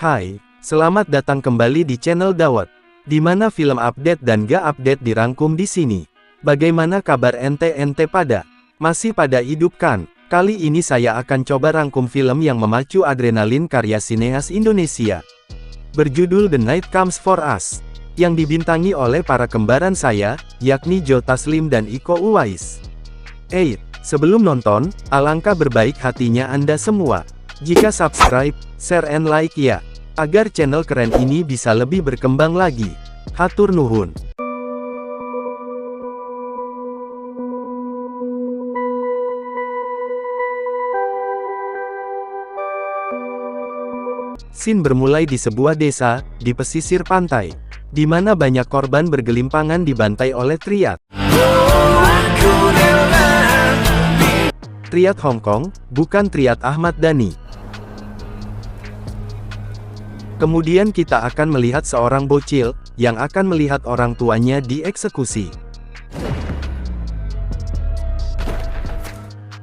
Hai, selamat datang kembali di channel Dawet, di mana film update dan gak update dirangkum di sini. Bagaimana kabar ente pada? Masih pada hidup kan? Kali ini saya akan coba rangkum film yang memacu adrenalin karya sineas Indonesia. Berjudul The Night Comes For Us, yang dibintangi oleh para kembaran saya, yakni Joe Taslim dan Iko Uwais. Sebelum nonton, alangkah berbaik hatinya Anda semua jika subscribe, share and like ya, agar channel keren ini bisa lebih berkembang lagi. Hatur nuhun. Scene bermulai di sebuah desa, di pesisir pantai, di mana banyak korban bergelimpangan dibantai oleh Triad. Triad Hong Kong, bukan Triad Ahmad Dhani. Kemudian kita akan melihat seorang bocil, yang akan melihat orang tuanya dieksekusi.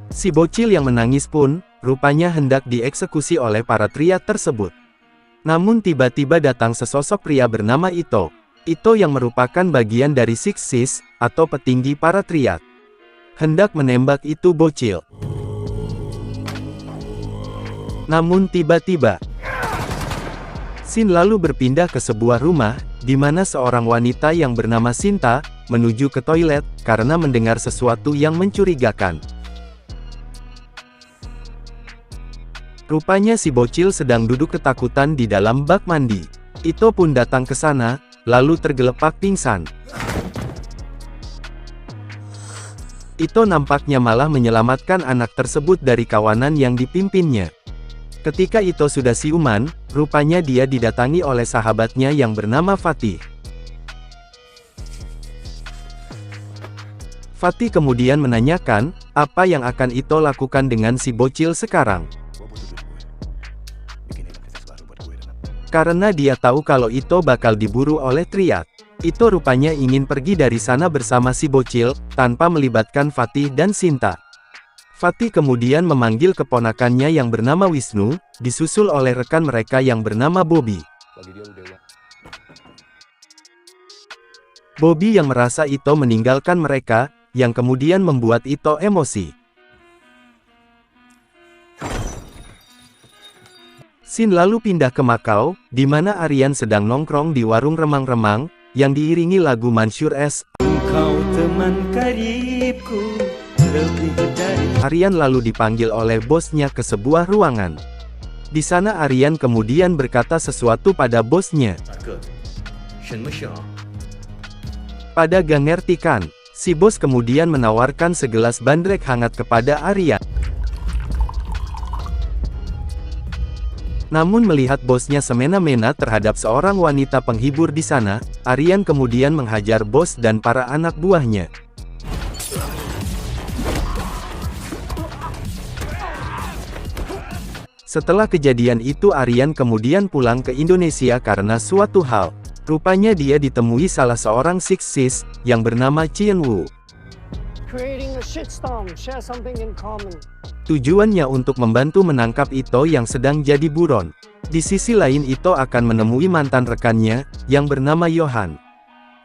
Si bocil yang menangis pun, rupanya hendak dieksekusi oleh para Triad tersebut. Namun tiba-tiba datang sesosok pria bernama Ito. Ito yang merupakan bagian dari Six Sis, atau petinggi para Triad. Hendak menembak itu bocil. Namun tiba-tiba, scene lalu berpindah ke sebuah rumah, di mana seorang wanita yang bernama Sinta, menuju ke toilet, karena mendengar sesuatu yang mencurigakan. Rupanya si bocil sedang duduk ketakutan di dalam bak mandi. Ito pun datang ke sana, lalu tergelepak pingsan. Ito nampaknya malah menyelamatkan anak tersebut dari kawanan yang dipimpinnya. Ketika Ito sudah siuman, rupanya dia didatangi oleh sahabatnya yang bernama Fatih. Fatih kemudian menanyakan, apa yang akan Ito lakukan dengan si bocil sekarang. Karena dia tahu kalau Ito bakal diburu oleh Triad. Ito rupanya ingin pergi dari sana bersama si bocil, tanpa melibatkan Fatih dan Sinta. Fatih kemudian memanggil keponakannya yang bernama Wisnu, disusul oleh rekan mereka yang bernama Bobby. Bobby yang merasa Ito meninggalkan mereka, yang kemudian membuat Ito emosi. Scene lalu pindah ke Makau, di mana Aryan sedang nongkrong di warung remang-remang, yang diiringi lagu Mansyur S. Engkau teman karibku, lebih dari... Aryan lalu dipanggil oleh bosnya ke sebuah ruangan. Di sana Aryan kemudian berkata sesuatu pada bosnya. Pada gak ngerti kan, si bos kemudian menawarkan segelas bandrek hangat kepada Aryan. Namun melihat bosnya semena-mena terhadap seorang wanita penghibur di sana, Aryan kemudian menghajar bos dan para anak buahnya. Setelah kejadian itu Aryan kemudian pulang ke Indonesia karena suatu hal. Rupanya dia ditemui salah seorang Six Sis, yang bernama Chien Woo. Tujuannya untuk membantu menangkap Ito yang sedang jadi buron. Di sisi lain Ito akan menemui mantan rekannya, yang bernama Yohan,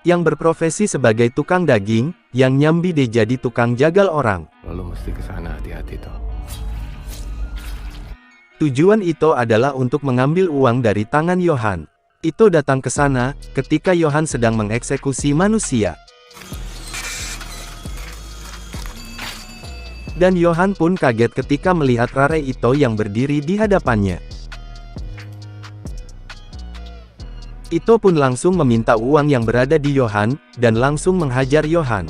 yang berprofesi sebagai tukang daging, yang nyambi deh jadi tukang jagal orang. Lalu mesti kesana, hati-hati toh. Tujuan Ito adalah untuk mengambil uang dari tangan Yohan. Ito datang ke sana, ketika Yohan sedang mengeksekusi manusia. Dan Yohan pun kaget ketika melihat Rare Ito yang berdiri di hadapannya. Ito pun langsung meminta uang yang berada di Yohan, dan langsung menghajar Yohan.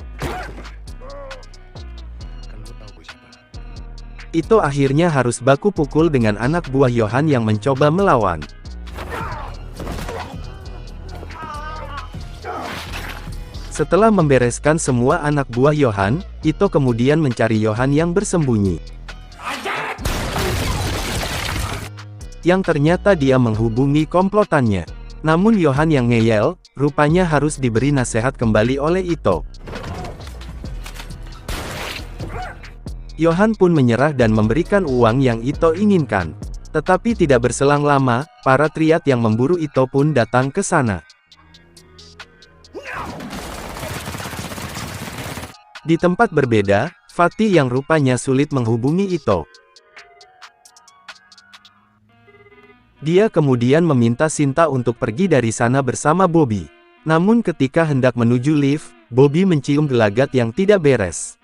Ito akhirnya harus baku pukul dengan anak buah Yohan yang mencoba melawan. Setelah membereskan semua anak buah Yohan, Ito kemudian mencari Yohan yang bersembunyi. Yang ternyata dia menghubungi komplotannya. Namun Yohan yang ngeyel, rupanya harus diberi nasihat kembali oleh Ito. Yohan pun menyerah dan memberikan uang yang Ito inginkan. Tetapi tidak berselang lama, para triad yang memburu Ito pun datang ke sana. Di tempat berbeda, Fatih yang rupanya sulit menghubungi Ito. Dia kemudian meminta Shinta untuk pergi dari sana bersama Bobby. Namun ketika hendak menuju lift, Bobby mencium gelagat yang tidak beres.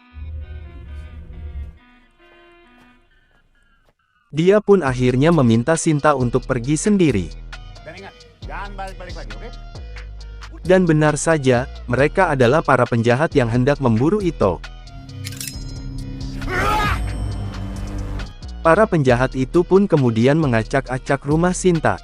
Dia pun akhirnya meminta Shinta untuk pergi sendiri. Dan ingat, jangan balik-balik lagi, oke? Dan benar saja, mereka adalah para penjahat yang hendak memburu Ito. Para penjahat itu pun kemudian mengacak-acak rumah Shinta.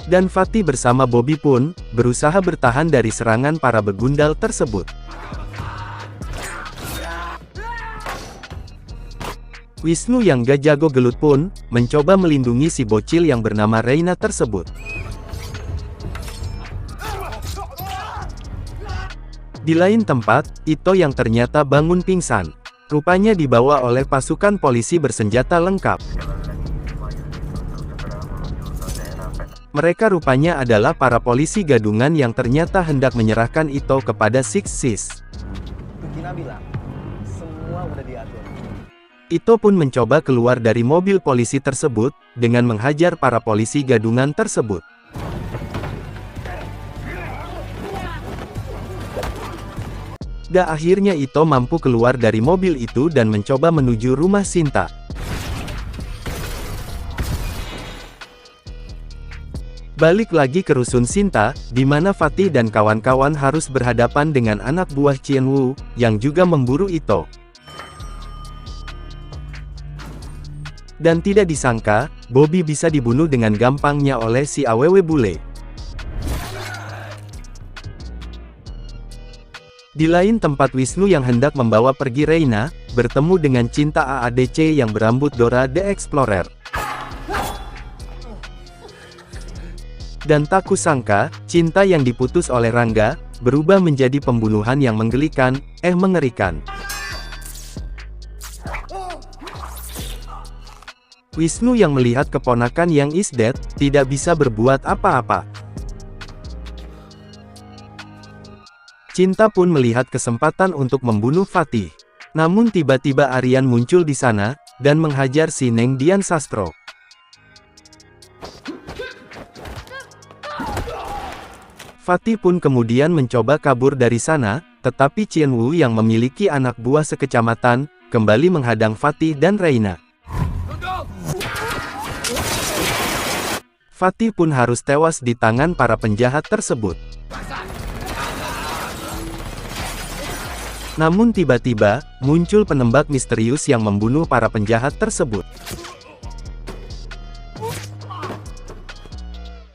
Dan Fatih bersama Bobby pun berusaha bertahan dari serangan para begundal tersebut. Wisnu yang gak jago gelut pun mencoba melindungi si bocil yang bernama Reina tersebut. Di lain tempat, Ito yang ternyata bangun pingsan. Rupanya dibawa oleh pasukan polisi bersenjata lengkap. Mereka rupanya adalah para polisi gadungan yang ternyata hendak menyerahkan Ito kepada Six Sis. Gina bilang, semua udah diatur. Ito pun mencoba keluar dari mobil polisi tersebut, dengan menghajar para polisi gadungan tersebut. Dan akhirnya Ito mampu keluar dari mobil itu dan mencoba menuju rumah Shinta. Balik lagi ke rusun Shinta, di mana Fatih dan kawan-kawan harus berhadapan dengan anak buah Qianwu, yang juga memburu Ito. Dan tidak disangka, Bobby bisa dibunuh dengan gampangnya oleh si awewe bule. Di lain tempat Wisnu yang hendak membawa pergi Reina, bertemu dengan Cinta AADC yang berambut Dora the Explorer. Dan tak kusangka, Cinta yang diputus oleh Rangga, berubah menjadi pembunuhan yang menggelikan, mengerikan. Wisnu yang melihat keponakan yang is dead, tidak bisa berbuat apa-apa. Cinta pun melihat kesempatan untuk membunuh Fatih. Namun tiba-tiba Aryan muncul di sana, dan menghajar si Neng Dian Sastro. Fatih pun kemudian mencoba kabur dari sana, tetapi Qianwu yang memiliki anak buah sekecamatan, kembali menghadang Fatih dan Reina. Fatih pun harus tewas di tangan para penjahat tersebut. Namun tiba-tiba, muncul penembak misterius yang membunuh para penjahat tersebut.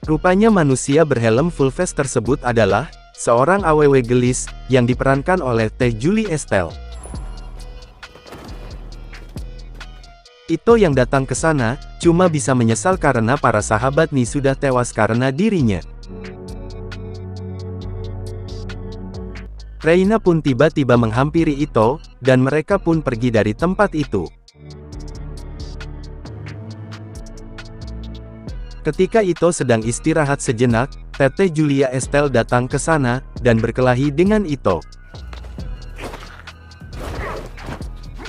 Rupanya manusia berhelm full face tersebut adalah seorang awewe gelis, yang diperankan oleh Teh Julie Estelle. Ito yang datang ke sana, cuma bisa menyesal karena para sahabat Ni sudah tewas karena dirinya. Reina pun tiba-tiba menghampiri Ito, dan mereka pun pergi dari tempat itu. Ketika Ito sedang istirahat sejenak, Teteh Julia Estelle datang ke sana, dan berkelahi dengan Ito.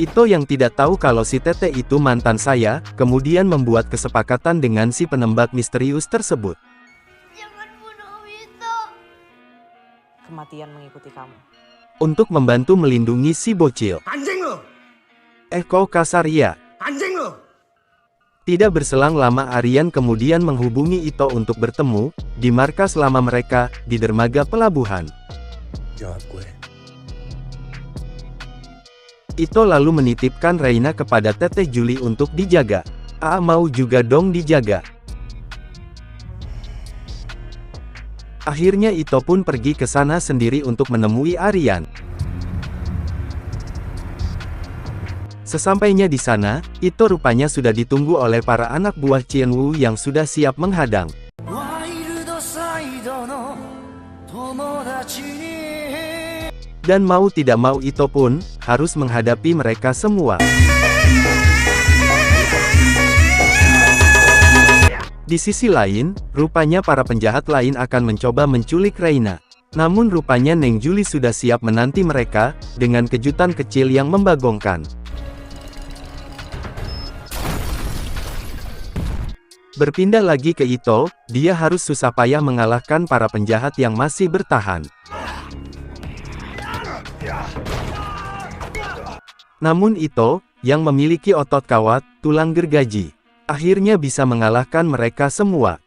Ito yang tidak tahu kalau si Teteh itu mantan saya, kemudian membuat kesepakatan dengan si penembak misterius tersebut. Jangan bunuh Ito. Kematian mengikuti kamu. Untuk membantu melindungi si bocil. Anjing lo! Kau kasar ya. Anjing lo! Tidak berselang lama Aryan kemudian menghubungi Ito untuk bertemu, di markas lama mereka, di dermaga pelabuhan. Jawab gue. Ito lalu menitipkan Reina kepada Teteh Julie untuk dijaga. Mau juga dong dijaga. Akhirnya Ito pun pergi ke sana sendiri untuk menemui Aryan. Sesampainya di sana, Ito rupanya sudah ditunggu oleh para anak buah Qianwu yang sudah siap menghadang. Dan mau tidak mau Ito pun harus menghadapi mereka semua. Di sisi lain, rupanya para penjahat lain akan mencoba menculik Reina. Namun rupanya Neng Juli sudah siap menanti mereka, dengan kejutan kecil yang membagongkan. Berpindah lagi ke Ito, dia harus susah payah mengalahkan para penjahat yang masih bertahan. Namun Ito, yang memiliki otot kawat, tulang gergaji, akhirnya bisa mengalahkan mereka semua.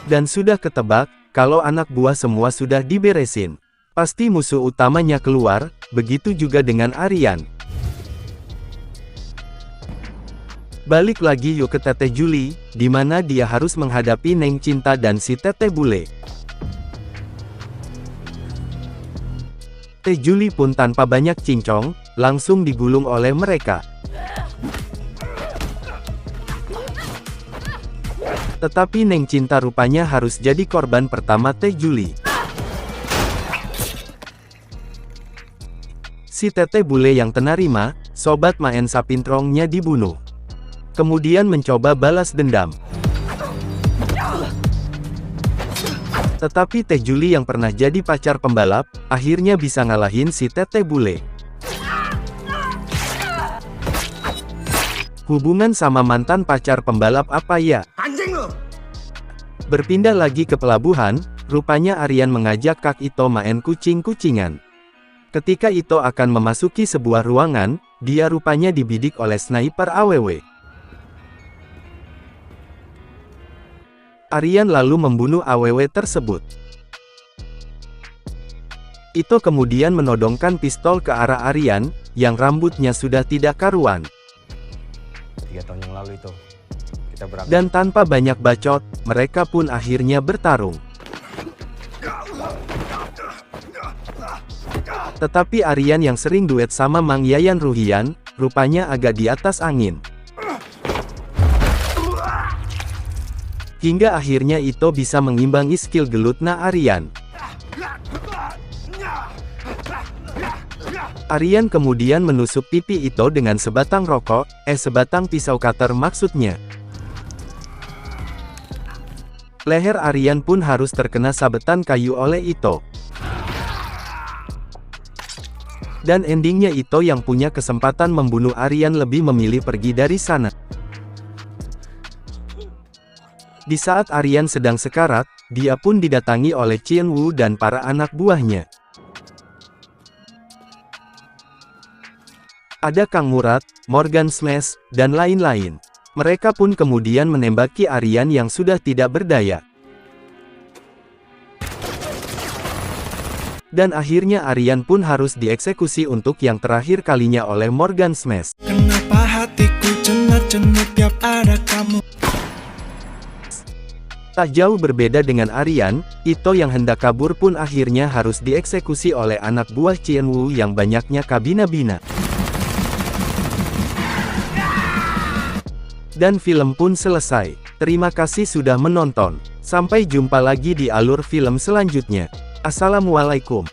Dan sudah ketebak, kalau anak buah semua sudah diberesin. Pasti musuh utamanya keluar, begitu juga dengan Aryan. Balik lagi yuk ke Teteh Juli, di mana dia harus menghadapi Neng Cinta dan si Teteh Bule. Teh Juli pun tanpa banyak cincong, langsung digulung oleh mereka. Tetapi Neng Cinta rupanya harus jadi korban pertama Teh Juli. Si Teteh Bule yang tenarima, sobat main Sapintrongnya dibunuh. Kemudian mencoba balas dendam. Tetapi Teh Juli yang pernah jadi pacar pembalap, akhirnya bisa ngalahin si Teteh Bule. Hubungan sama mantan pacar pembalap apa ya? Anjing lo! Berpindah lagi ke pelabuhan, rupanya Aryan mengajak Kak Ito main kucing-kucingan. Ketika Ito akan memasuki sebuah ruangan, dia rupanya dibidik oleh sniper AWW. Aryan lalu membunuh AWW tersebut. Ito kemudian menodongkan pistol ke arah Aryan, yang rambutnya sudah tidak karuan. 3 tahun yang lalu itu, kita berangkat. Dan tanpa banyak bacot, mereka pun akhirnya bertarung. Tetapi Aryan yang sering duet sama Mang Yayan Ruhian, rupanya agak di atas angin. Hingga akhirnya Ito bisa mengimbangi skill gelutna Aryan. Aryan kemudian menusuk pipi Ito dengan sebatang rokok, sebatang pisau cutter maksudnya. Leher Aryan pun harus terkena sabetan kayu oleh Ito. Dan endingnya Ito yang punya kesempatan membunuh Aryan lebih memilih pergi dari sana. Di saat Aryan sedang sekarat, dia pun didatangi oleh Chien Wu dan para anak buahnya. Ada Kang Murad, Morgan Smash, dan lain-lain. Mereka pun kemudian menembaki Aryan yang sudah tidak berdaya. Dan akhirnya Aryan pun harus dieksekusi untuk yang terakhir kalinya oleh Morgan Smash. Kenapa hatiku cenut-cenut tiap ada kamu? Tak jauh berbeda dengan Aryan, Ito yang hendak kabur pun akhirnya harus dieksekusi oleh anak buah Chien Wu yang banyaknya kabina-bina. Dan film pun selesai. Terima kasih sudah menonton. Sampai jumpa lagi di alur film selanjutnya. Assalamualaikum.